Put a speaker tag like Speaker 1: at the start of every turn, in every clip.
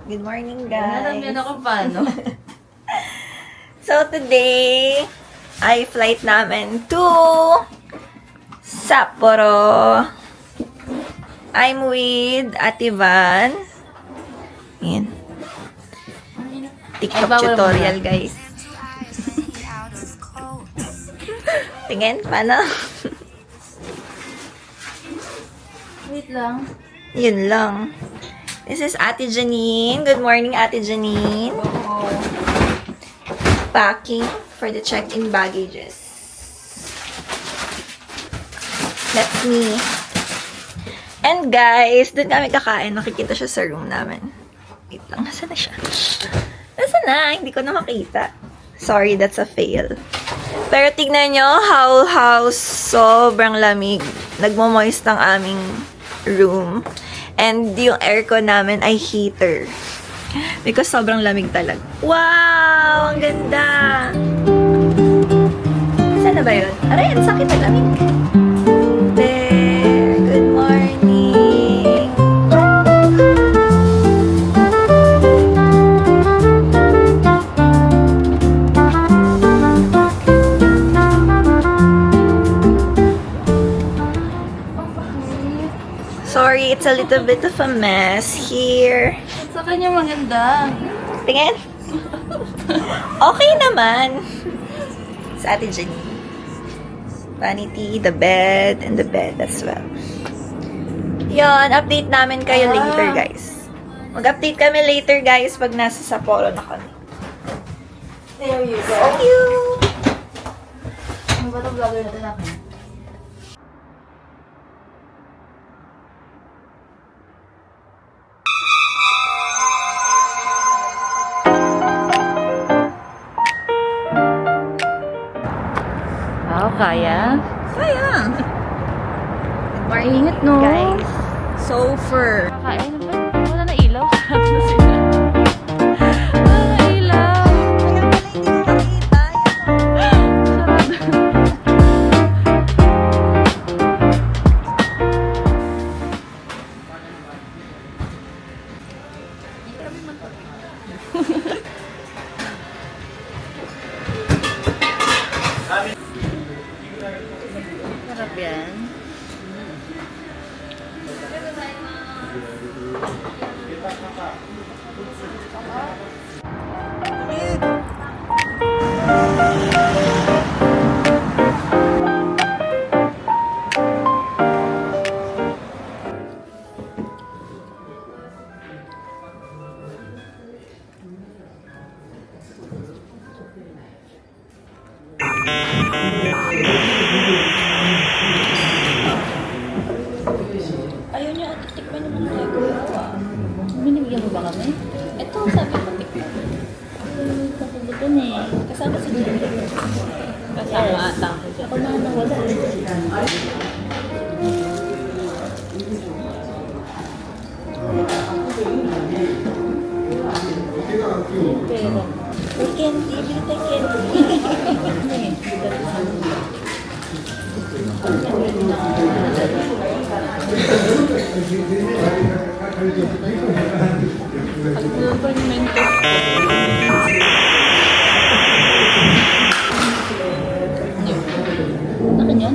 Speaker 1: Good morning, guys.
Speaker 2: Alam niyo na kung paano.
Speaker 1: So, today, ay flight namin to Sapporo. I'm with Ate Van. Ayan. TikTok tutorial, guys. Tingin, paano?
Speaker 2: Wait lang.
Speaker 1: Yun lang. This is Ate Janine. Good morning, Ate Janine.
Speaker 2: Oo.
Speaker 1: Packing for the check-in baggages. That's me. And guys, doon kami kakain. Nakikita siya sa room namin. Wait lang, nasa na siya? Nasa na? Hindi ko na makita. Sorry, that's a fail. Pero tignan nyo how sobrang lamig. Nagmo-moist ang aming room. And yung aircon namin ay heater. Because sobrang lamig talaga. Wow! Ang ganda! Saan na ba yun? Aray, ang sakit na lamig. There! Good morning! Sorry, it's a little bit of a mess here.
Speaker 2: Sa kanya maganda.
Speaker 1: Tingin. Okay naman. Sa Ate Jenny. Vanity, the bed, and the bed as well. Yon, update namin kayo later, guys. Mag-update kami later, guys, pag nasa Sapporo na kami.
Speaker 2: There you go.
Speaker 1: See you!
Speaker 2: Ano ba ito vlogger natin akin? Wow, kaya?
Speaker 1: Kaya.
Speaker 2: Mainit, no?
Speaker 1: Guys, sofer.
Speaker 2: Kakain na ba? Wala na ilaw. Sarap na sila. Wala na ilaw.
Speaker 1: Kaya pala hindi ko makita.
Speaker 2: Sarap. Sarap yan.
Speaker 1: Ayaw niya at tikman yung mga nagawa.
Speaker 2: Binibigyan mo ba kami?
Speaker 1: Ito, sabi ko tikman.
Speaker 2: Kapubutan eh.
Speaker 1: Kasama si Julie.
Speaker 2: Kasama ata ako dyan. Ako na nawala eh. Pero,
Speaker 1: May candy, bili tayo candy.
Speaker 2: Akin yan?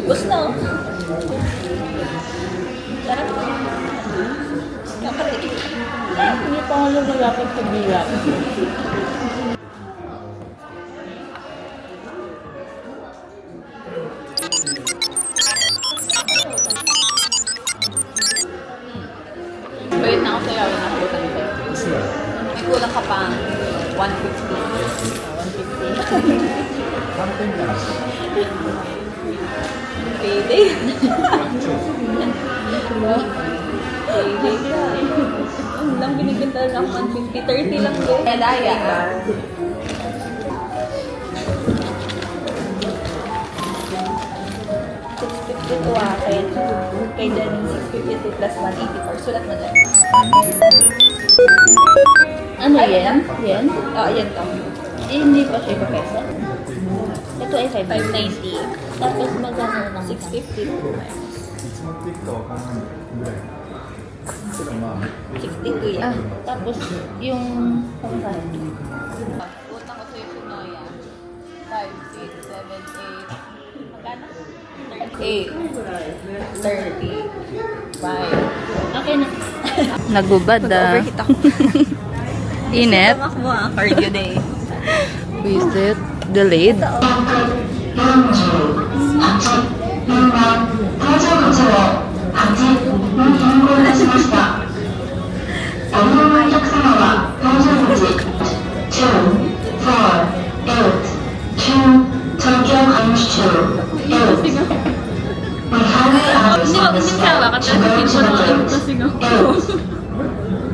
Speaker 1: Gusto na. Sarap. Kakaroon.
Speaker 2: Hindi pa ako lumalapat sa bilang. Bayad na ako sa'yo. Awin ako utang sa'yo. May kulang ka pa. 150. 150. Payday. Payday ka. Ang lang binibenta lang 150. 30 lang din. Daya.
Speaker 1: Ito akin. Kay Janine, 652 plus 184. Sulat mo dyan.
Speaker 2: Ano yan? Yan?
Speaker 1: Oo, yan to.
Speaker 2: Eh, hindi pa siya ipapeso. Ito ay
Speaker 1: 590.
Speaker 2: Tapos magkano lang?
Speaker 1: 652 minus.
Speaker 3: つ持っていくかわからないぐらい。けどまあ、
Speaker 1: 62
Speaker 2: Ah,
Speaker 1: yan.
Speaker 2: tapos yung pangkain. Utang ko sa Yoshinoya. 5, 6, 7, 8. Magkano? 38. 35. Okay na. Nagbubad
Speaker 1: Mag-overheat ako.
Speaker 2: Init.
Speaker 1: Tumakbo cardio day.
Speaker 2: Visit. Delayed.
Speaker 4: hindi siya bakit nagsisin ko ng ano kasi nga.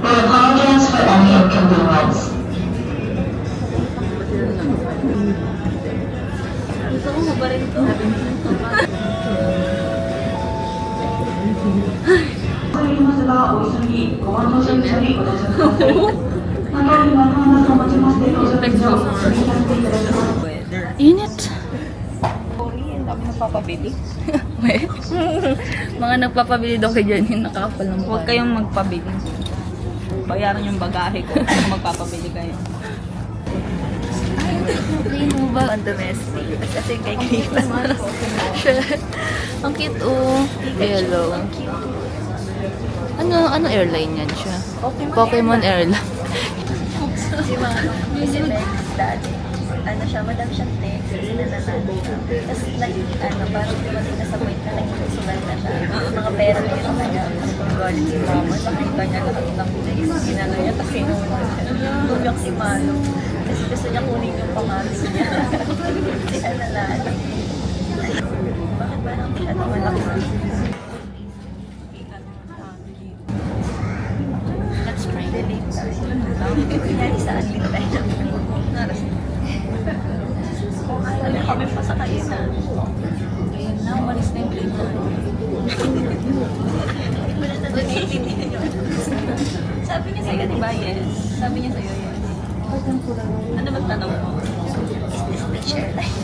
Speaker 5: We apologize for any inconvenience.
Speaker 4: Gusto ko mabarin to.
Speaker 1: 'Weather.
Speaker 2: Init.
Speaker 1: Sorry, ang dami nagpapabili.
Speaker 2: Mga nagpapabili daw kayo dyan yung nakakapal ng mukha.
Speaker 1: Huwag kayong magpabili. Bayaran yung bagahe ko kung magpapabili kayo.
Speaker 2: Play mo ba?
Speaker 1: On domestic. Kasi kay Kipas.
Speaker 2: Ang cute oh. Yellow. Ano airline yan siya? Pokemon Airline.
Speaker 1: Si Mano, si Meg, dati. Ano siya, madami siyang text. Sinananalo siya. Tapos, parang dumating na sa point na nagsusugal na siya. Mga pera na yun kanya. Tapos, kung galit si Mama, nakita niya lahat ng ginano niya. Tapos, sinunod siya. Tumiyak si Mano. Kasi gusto niya kunin yung pangalan niya. Sinananalo. Bakit parang masyadong malaki?
Speaker 2: Let's try.
Speaker 1: Kunyari saan din tayo naras. Ano kami pa sa kayo na.
Speaker 2: Ayun na, umalis na yung plane na.
Speaker 1: Wala na nag-iintindihan yun. Sabi niya sa'yo, di ba? Yes. Sabi niya sa'yo, yes. Ano ba tanong mo? Is this picture live?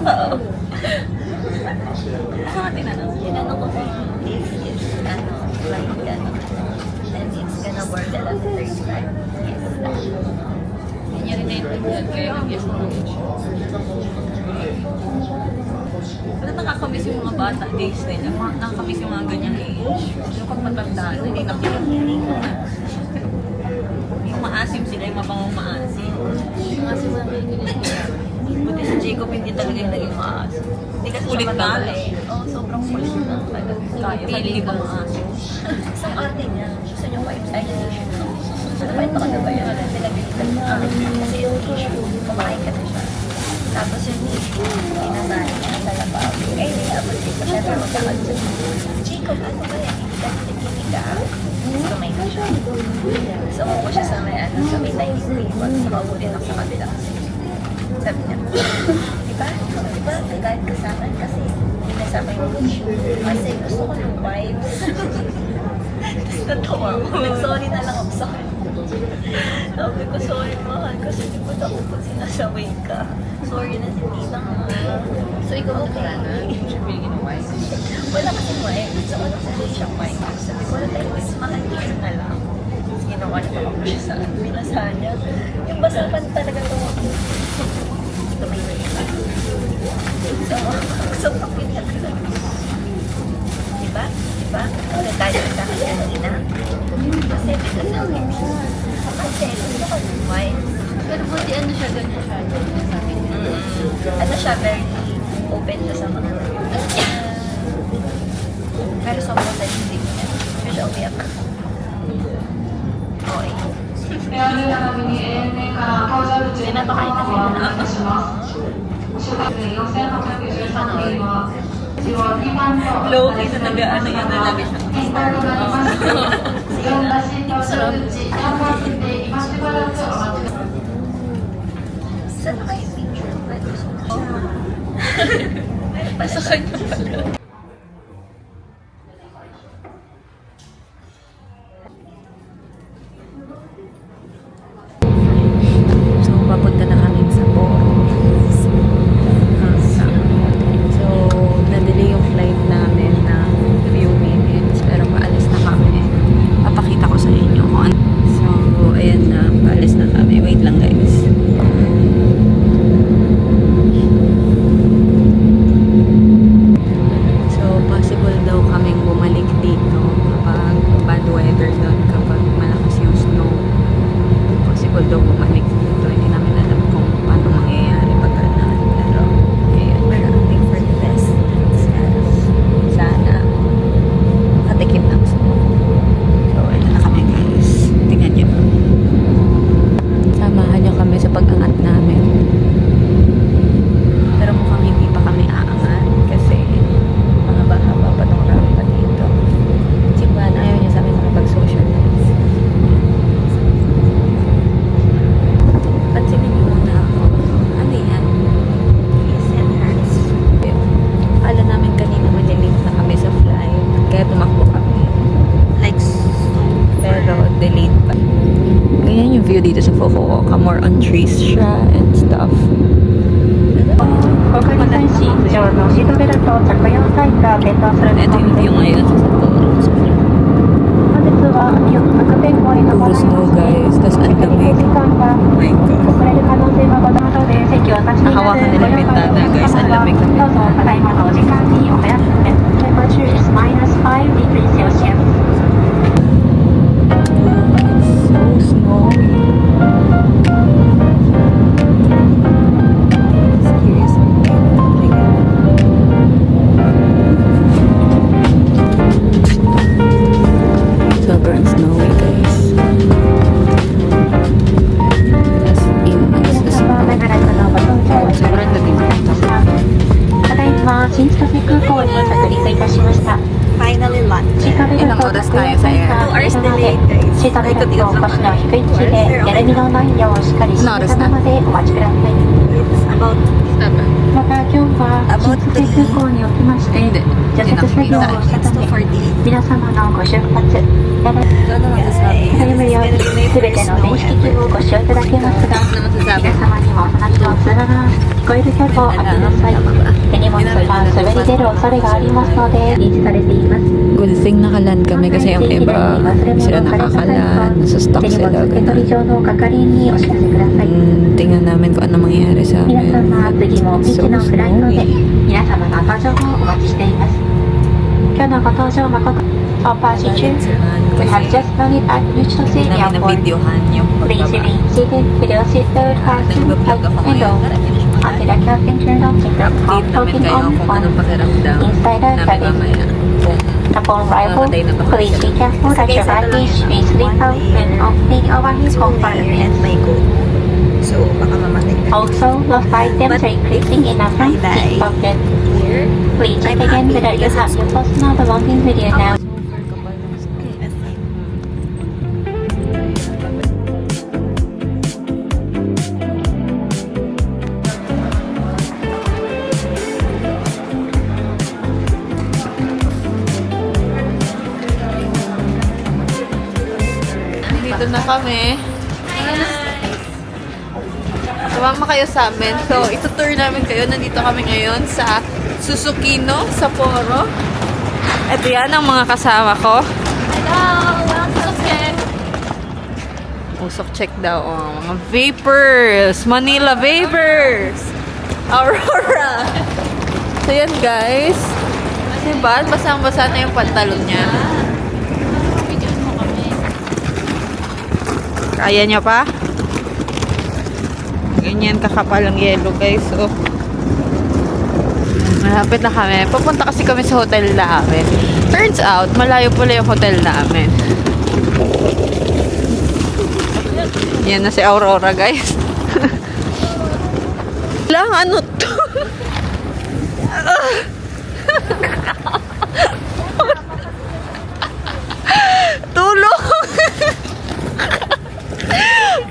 Speaker 1: Oo. Ano ka tinanong? Tinanong ko kung is ano, like, ano. And it's gonna work 11:35. Yes.
Speaker 2: Hindi niya rin na-interview kaya nag-guess mo rin siya.
Speaker 1: Wala nakakamiss yung mga bata days nila. Nakakamiss yung mga ganyang age. Yung pag matanda, hindi nakikinig. Yung maasim sila, yung mabangong maasim.
Speaker 2: Kasi wala may English niya.
Speaker 1: Buti si Jacob hindi talaga yung naging maasim. Hindi kasi
Speaker 2: Kulit
Speaker 1: siya
Speaker 2: ba?
Speaker 1: matali. Oo, sobrang kulit na. Kaya hindi pa maasim. Isang ate niya, gusto niya ma-excitation. Ano ba ito ka ba yan? Pinagbilitan niya. Kasi yung tissue, kumain ka na siya. Tapos yung tissue, pinasahin niya sa labaw. Eh, niyabot dito. Siyempre, magkakal dyan. Jacob, ano ba yan? Hindi ka nagkikinig ka. Sumay na siya. So, umupo siya sa may, ano, sa may dining table. So, maupo din ako sa kabila. Sabi niya, diba, nagkahit ka sa akin kasi pinasama yung tissue. Kasi gusto ko ng vibes. Tapos natawa ko. Sorry na lang ako sa akin. Sabi ko, sorry mahal kasi di ko na upod sinasabay ka. Sorry na hindi lang.
Speaker 2: So, ikaw ang nakarana? Siya pinigin ng wife?
Speaker 1: Wala kasi wife. So, ano kasi siya wife? Sabi ko, wala tayo mas mahal niya na lang. Tapos ginawa niya ako siya sa binasahan niya. Yung basahan talaga ito. Ito may naiba. So, papilit ko lang. Diba? Diba? Ulit tayo sa kanina. Kasi kasi gusto ko yung wife.
Speaker 2: Pero buti ano siya, ganyan siya. Sa akin.
Speaker 1: Ano siya, very open to sa mga pero sobrang sensitive niya. Pero siya umiyak. Okay. Pinapakain na sila. Low-key na nag-ano yan na lagi siya.
Speaker 2: Sarap.
Speaker 1: Saan na kayo picture?
Speaker 2: Sa kanya pala. So, papunta na kami sa Poros. So, na-delay yung flight namin ng
Speaker 1: view dito sa Fukuoka. More on trees siya and stuff.
Speaker 6: 国立大使以上のシートベルト着用サインが点灯する
Speaker 1: Ito
Speaker 6: 見込
Speaker 1: yung
Speaker 6: み
Speaker 1: view
Speaker 6: です。
Speaker 1: ngayon sa Sapporo.
Speaker 6: 本日は悪天候に伴いま
Speaker 1: Puro
Speaker 6: して
Speaker 1: snow guys. Tapos
Speaker 6: 着
Speaker 1: ang
Speaker 6: 陸
Speaker 1: lamig.
Speaker 6: 時間が
Speaker 1: Oh my God.
Speaker 6: 遅れる可能性がございますので、席をお立ちになる
Speaker 1: Nahawakan nila
Speaker 6: ご予
Speaker 1: bintana,
Speaker 6: 定
Speaker 1: guys.
Speaker 6: の
Speaker 1: Ang
Speaker 6: 方は
Speaker 1: lamig na
Speaker 6: どうぞただいまのお時間にお早め。Temperature is -5 degrees Celsius.
Speaker 1: It's so snowy. Scary sobrang snowy guys. As in,
Speaker 6: 皆様、長らくのご搭乗
Speaker 1: sobrang lamig.
Speaker 6: ただいま新千歳空港に着陸いたしました。
Speaker 1: Finally lunch.
Speaker 6: シートベルトを着用された皆様で、シートベルトを腰の低い位置で、緩みのないようしっかり締めたままでお待ちください。
Speaker 1: It's about
Speaker 6: また今日は新千歳空港におきまして除雪作業をしたため皆様のご出発やら早めように全ての電子機器をご使用いただけますが皆様にも話の通話が聞こえる脚を開けなさい。手荷物が滑り出る恐れがありますので禁止されています。
Speaker 1: good thing nakaland kami kasi yung iba hindi sila nakakaland. Nasa stock
Speaker 6: 手荷物
Speaker 1: sila.
Speaker 6: 受け取り
Speaker 1: Ganun.
Speaker 6: 場の係員にお知らせください。
Speaker 1: Tingnan namin kung ano mangyayari sa
Speaker 6: 皆
Speaker 1: amin.
Speaker 6: 様次も未知のフライトで皆様の搭乗をお待ちしています。今日のご搭乗誠おパーシチュー We have just landed at Yuchitose
Speaker 1: namin na
Speaker 6: Airport.
Speaker 1: videohan yung
Speaker 6: Please remain seated with your seatbelt fastened
Speaker 1: nag-vlog ako
Speaker 6: and
Speaker 1: ngayon.
Speaker 6: on until the captain turned off the
Speaker 1: Update namin
Speaker 6: talking
Speaker 1: kayo
Speaker 6: on
Speaker 1: kung anong
Speaker 6: on
Speaker 1: pakiramdam
Speaker 6: inside the
Speaker 1: namin
Speaker 6: cabin.
Speaker 1: mamaya. Kung
Speaker 6: Upon arrival,
Speaker 1: mamatay na ba kami.
Speaker 6: please be careful that your baggage is lethal when opening overhead compartments.
Speaker 1: may go. So, baka mamatay na.
Speaker 6: Also, lost items are increasing in a front seat pocket.
Speaker 1: Here,
Speaker 6: Please check again whether you have your personal belongings with you now.
Speaker 2: Dito na kami. Sumama kayo sa amin. So, itutour namin kayo. Nandito kami ngayon sa Susukino, Sapporo. Ito yan ang mga kasama ko. Usok check daw. Oh, mga vapors. Manila vapors. Aurora. So, yan guys. Diba? Basang-basa na yung pantalon niya. Kaya niya pa? Ganyan kakapal ang yelo guys. So, malapit na kami. Papunta kasi kami sa hotel namin. Turns out, malayo pala yung hotel namin. Yan na si Aurora guys. Lang ano to? Tulong!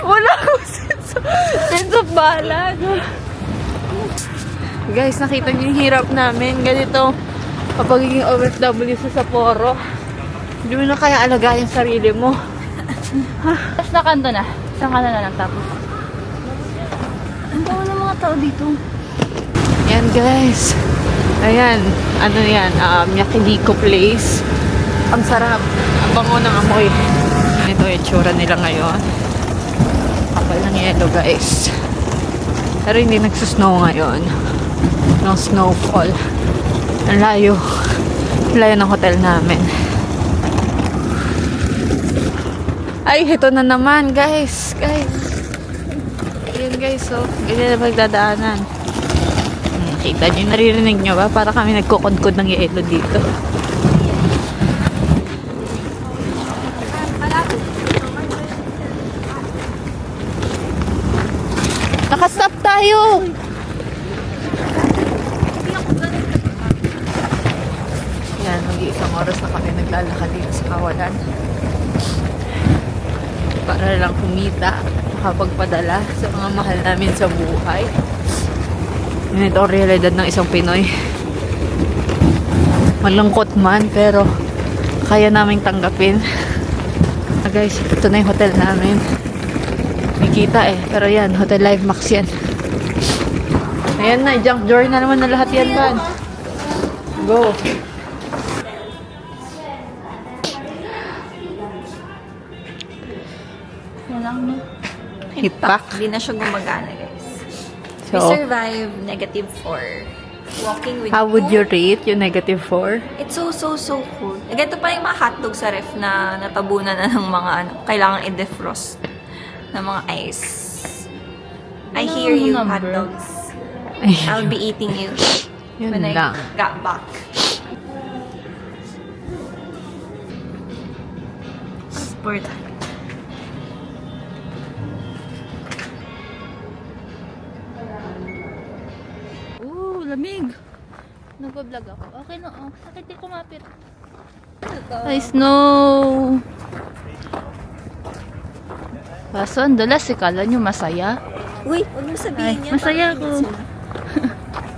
Speaker 2: Wala akong sense of balance. Guys, nakita niyo yung hirap namin. Ganito, kapagiging OFW sa Sapporo. Hindi mo na kaya alaga yung sarili mo.
Speaker 4: Tapos na kanto na. Isang kanto na lang tapos. Ang tawa ng mga tao dito.
Speaker 2: Yan guys. Ayan. Ano yan? Yakiniku place. Ang sarap. Ang bango ng amoy. Ito yung tsura nila ngayon. Kapal ng yelo guys. Pero hindi nagsusnow ngayon. No snowfall. Ang layo. Ang layo ng hotel namin. Ay, ito na naman guys. Guys. Ayan guys, so. Ganyan na magdadaanan. Kita nyo, naririnig nyo ba? Para kami nagkukudkod ng yelo dito. Nakastop tayo! Yan, mag-iisang oras na kami naglalakad dito sa kawalan. Para lang kumita, makapagpadala sa mga mahal namin sa buhay. Yun ito ang realidad ng isang Pinoy. Malungkot man, pero kaya naming tanggapin. Guys, ito na yung hotel namin. kita eh. Pero yan, Hotel Live Max yan. Ayan na, junk drawer na naman na lahat yan, Van. Go.
Speaker 4: Yan lang, no?
Speaker 2: Hipak.
Speaker 1: Hindi na siya gumagana, guys. We
Speaker 2: So,
Speaker 1: survived -4. Walking with
Speaker 2: how would you rate yung -4?
Speaker 1: It's so cool. Ganito pa yung mga hotdog sa ref na natabunan na ng mga ano, kailangan i-defrost ng mga ice. I hear you,
Speaker 4: number?
Speaker 1: hotdogs. I'll be eating you
Speaker 2: Yun
Speaker 1: when I
Speaker 2: lang.
Speaker 1: got back. Sport.
Speaker 4: Ooh, lamig. Nagpa-vlog ako. Okay na, oh. Sakit din kumapit. Ay, snow. Kaso, ang dalas, kala nyo masaya.
Speaker 1: Uy, huwag mo sabihin
Speaker 4: Ay,
Speaker 1: yan.
Speaker 4: masaya
Speaker 1: Parang
Speaker 4: ako.
Speaker 1: hindi sila.